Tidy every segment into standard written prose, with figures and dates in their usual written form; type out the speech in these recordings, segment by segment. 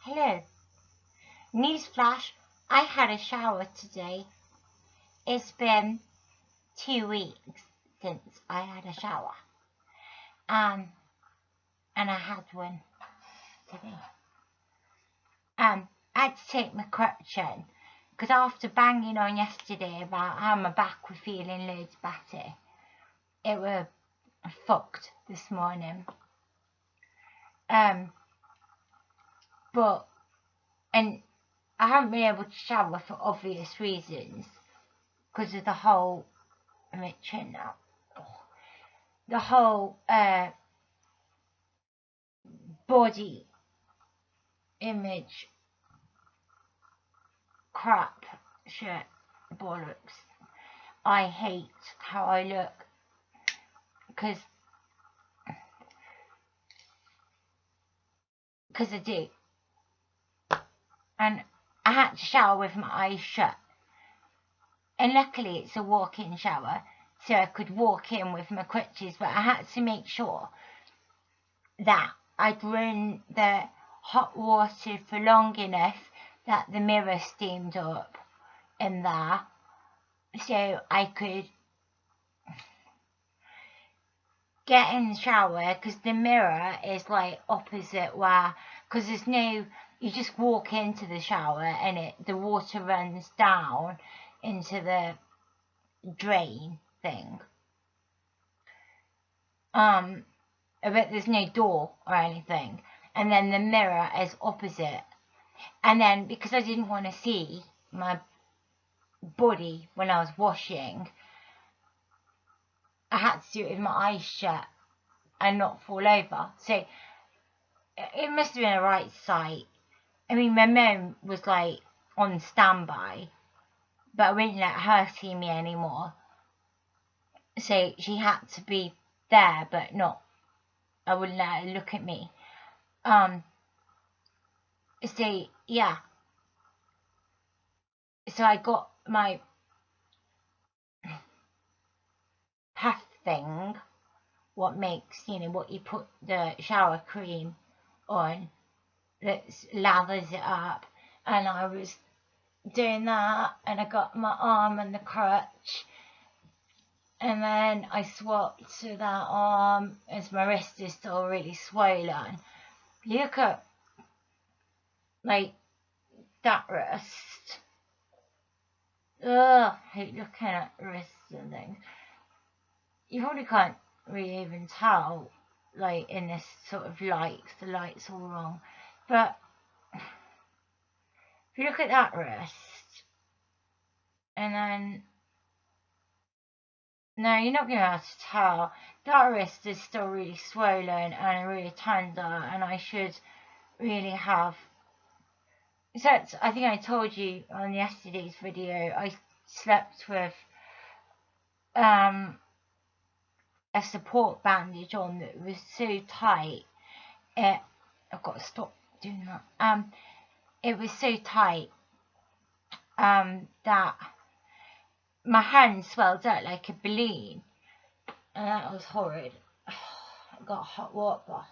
Hello. Newsflash, I had a shower today. It's been 2 weeks since I had a shower. And I had one today. I had to take my crutch in, because after banging on yesterday about how my back was feeling loads better, it were fucked this morning. And I haven't been able to shower for obvious reasons, because of the whole, the whole body image crap shit bollocks. I hate how I look, because I do. And I had to shower with my eyes shut. And luckily it's a walk-in shower, so I could walk in with my crutches, but I had to make sure that I'd run the hot water for long enough that the mirror steamed up in there, so I could get in the shower, because the mirror is like opposite where, because there's no, you just walk into the shower and the water runs down into the drain thing. But there's no door or anything, and then the mirror is opposite. And then because I didn't want to see my body when I was washing, I had to do it with my eyes shut and not fall over. So it must have been a right sight. I mean, my mum was like on standby, but I wouldn't let her see me anymore. So she had to be there, but not, I wouldn't let her look at me. So yeah. So I got my puff thing, what makes, what you put the shower cream on, that lathers it up, and I was doing that, and I got my arm and the crutch, and then I swapped to that arm as my wrist is still really swollen. Look at like that wrist. Ugh, I hate looking at wrists and things. You probably can't really even tell, like in this sort of light, the light's all wrong, but if you look at that wrist, and then, no, you're not going to be able to tell. That wrist is still really swollen and really tender, and I should really have, so I think I told you on yesterday's video, I slept with a support bandage on that was so tight, I've got to stop doing that, it was so tight that my hand swelled up like a balloon, and that was horrid. I got a hot water bath.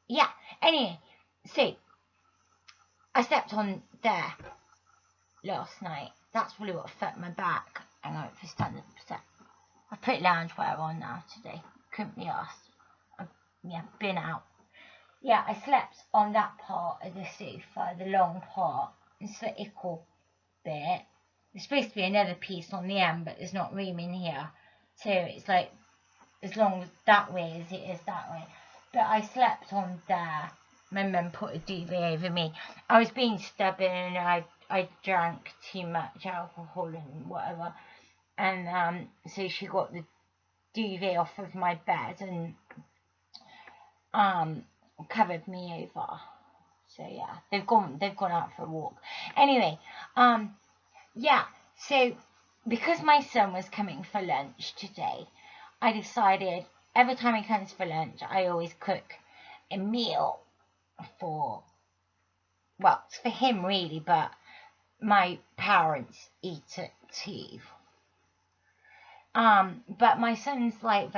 Yeah, anyway, so I slept on there last night. That's really what fucked my back. Hang on, if I stand up a sec. I put loungewear on now today. Couldn't be asked. Been out. Yeah, I slept on that part of the sofa, the long part. It's the ickle bit. There's supposed to be another piece on the end, but there's not room in here. So it's like, as long as that way as it is that way. But I slept on there. My mum put a duvet over me. I was being stubborn, and I drank too much alcohol and whatever. And so she got the duvet off of my bed and covered me over. So yeah, they've gone out for a walk. Anyway, yeah, so because my son was coming for lunch today, I decided every time he comes for lunch, I always cook a meal for, well, it's for him really, but my parents eat it too. But my son's like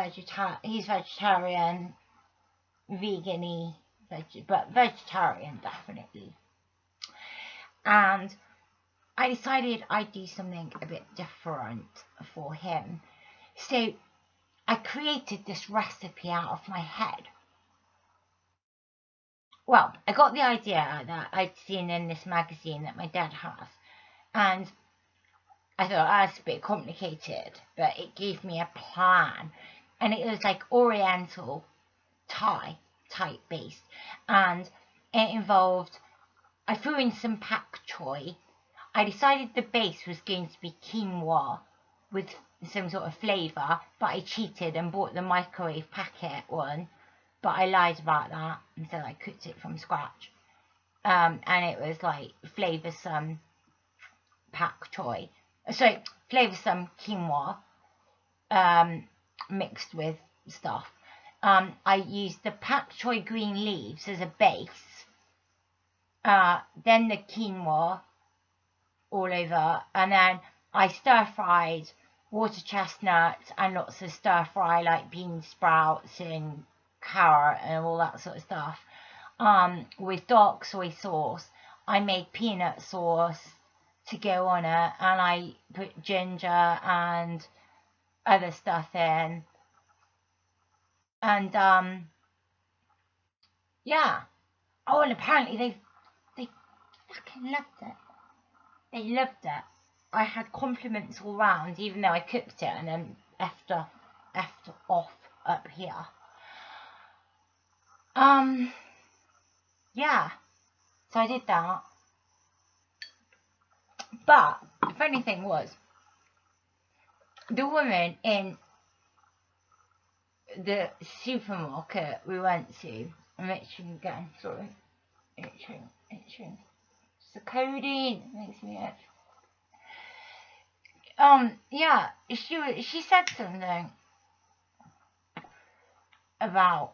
he's vegetarian, vegan-y, but vegetarian definitely. And I decided I'd do something a bit different for him. So I created this recipe out of my head. Well, I got the idea that I'd seen in this magazine that my dad has, and I thought, that's a bit complicated, but it gave me a plan, and it was like Oriental Thai type based, and it involved, I threw in some pak choy. I decided the base was going to be quinoa with some sort of flavour, but I cheated and bought the microwave packet one, but I lied about that and said I cooked it from scratch. And it was like flavoursome pak choy. So flavoursome quinoa mixed with stuff. I used the pak choy green leaves as a base. Then the quinoa all over, and then I stir fried water chestnuts and lots of stir fry like bean sprouts and carrot and all that sort of stuff. With dark soy sauce, I made peanut sauce to go on it, and I put ginger and other stuff in, and yeah. Oh, and apparently they fucking loved it. They loved it. I had compliments all round, even though I cooked it and then effed off up here. Yeah. So I did that. But the funny thing was, the woman in the supermarket we went to, I'm itching again, sorry. Itching. It's the codeine, it makes me itch. Yeah, she said something about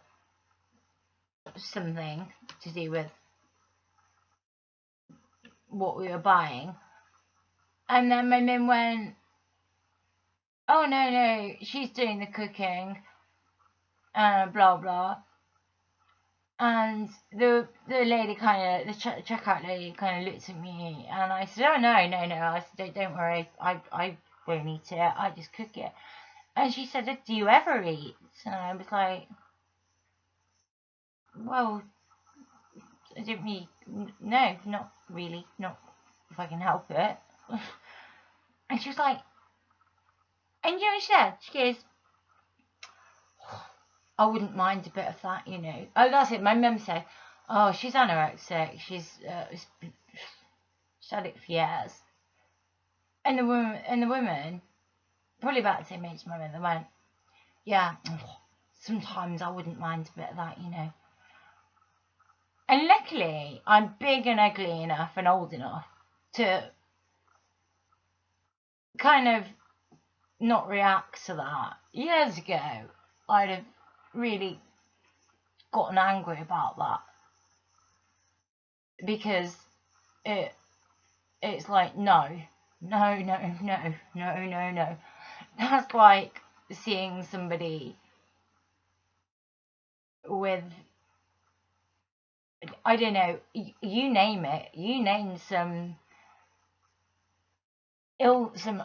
something to do with what we were buying, and then my mum went, oh no, she's doing the cooking, blah blah. And the lady kind of, the checkout lady kind of looked at me, and I said, oh no, I said, don't worry, I won't eat it, I just cook it. And she said, do you ever eat? And I was like, well, I don't really, no, not really, not if I can help it. And she was like, and you know what she said? She goes, I wouldn't mind a bit of that, you know. Oh, that's it. My mum said, oh, she's anorexic. She's had it for years. And the woman, probably about the same age as my mother, went, yeah, sometimes I wouldn't mind a bit of that, you know. And luckily, I'm big and ugly enough and old enough to kind of not react to that. Years ago, I'd have really gotten angry about that, because it's like, no. That's like seeing somebody with, I don't know, you name it, you name some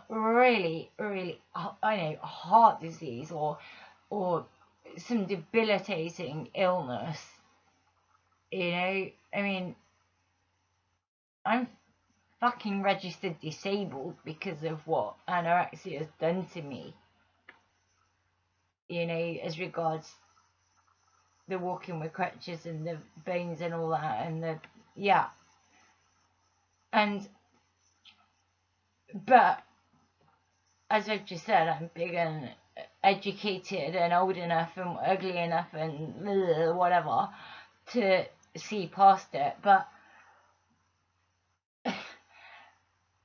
really, I know, heart disease or some debilitating illness, you know. I mean, I'm fucking registered disabled because of what anorexia has done to me, you know, as regards the walking with crutches and the bones and all that, and the, yeah. And but as I've just said, I'm big and educated and old enough and ugly enough and whatever to see past it. But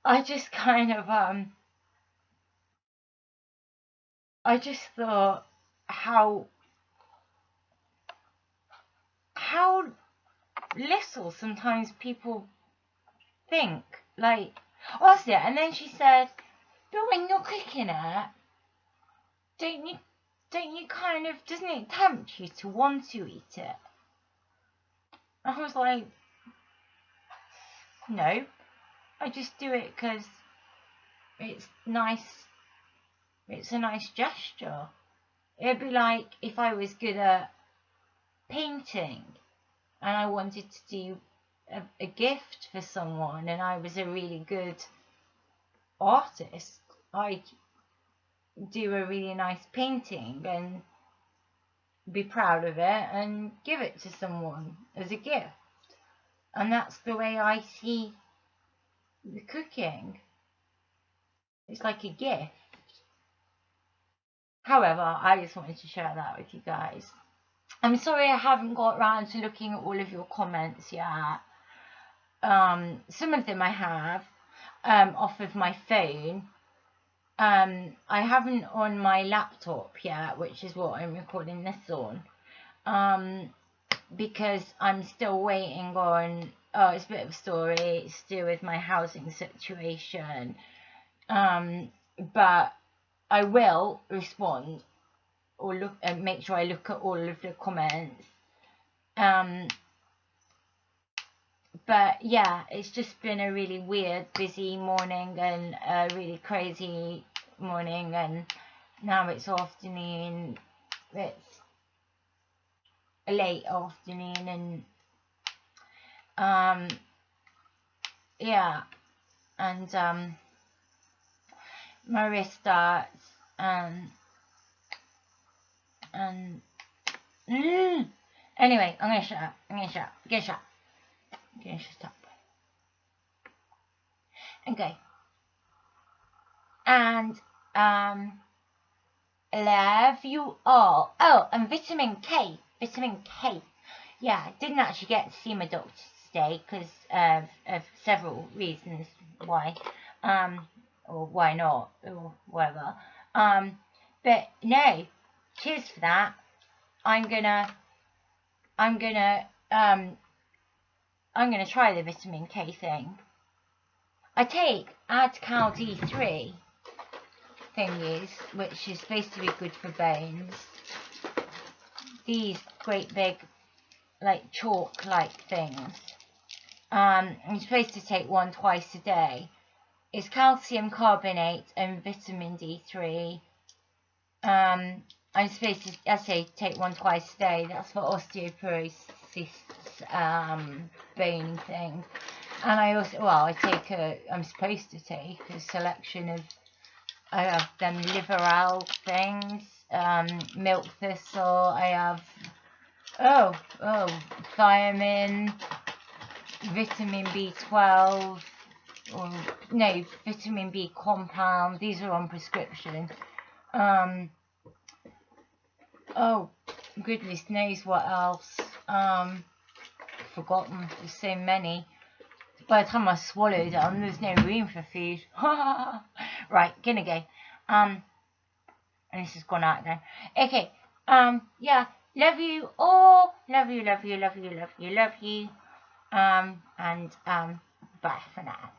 I just kind of I just thought how little sometimes people think. Like, oh, yeah. And then she said, but when you're cooking it, don't you don't you kind of, doesn't it tempt you to want to eat it? I was like, no, I just do it because it's nice. It's a nice gesture. It'd be like if I was good at painting and I wanted to do a gift for someone and I was a really good artist, I'd do a really nice painting and be proud of it and give it to someone as a gift. And that's the way I see the cooking. It's like a gift. However, I just wanted to share that with you guys. I'm sorry I haven't got around to looking at all of your comments yet. Some of them I have off of my phone. I haven't on my laptop yet, which is what I'm recording this on. Because I'm still waiting on, it's a bit of a story, it's to do with my housing situation. But I will respond or look and make sure I look at all of the comments. But yeah, it's just been a really weird, busy morning and a really crazy morning, and now it's afternoon. It's a late afternoon, and yeah, and my wrist starts anyway, I'm gonna shut up. Okay. And love you all. Oh, and vitamin K. Yeah, I didn't actually get to see my doctor today because of several reasons why. Or why not, or whatever. But no, cheers for that. I'm gonna try the vitamin K thing. I take Adcal D3 thingies, which is supposed to be good for bones. These great big, like chalk-like things. I'm supposed to take one twice a day. It's calcium carbonate and vitamin D3. I'm supposed to, I say, take one twice a day. That's for osteoporosis, bone thing. And I also, well, I'm supposed to take a selection of, I have them Liverell things, milk thistle. I have, thiamine, vitamin B12. Or no, vitamin B compound. These are on prescription. Oh goodness knows what else. Forgotten. There's so many. By the time I swallow them, there's no room for food. Right, gonna go. And this has gone out now. Okay. Yeah. Love you all. Love you. And bye for now.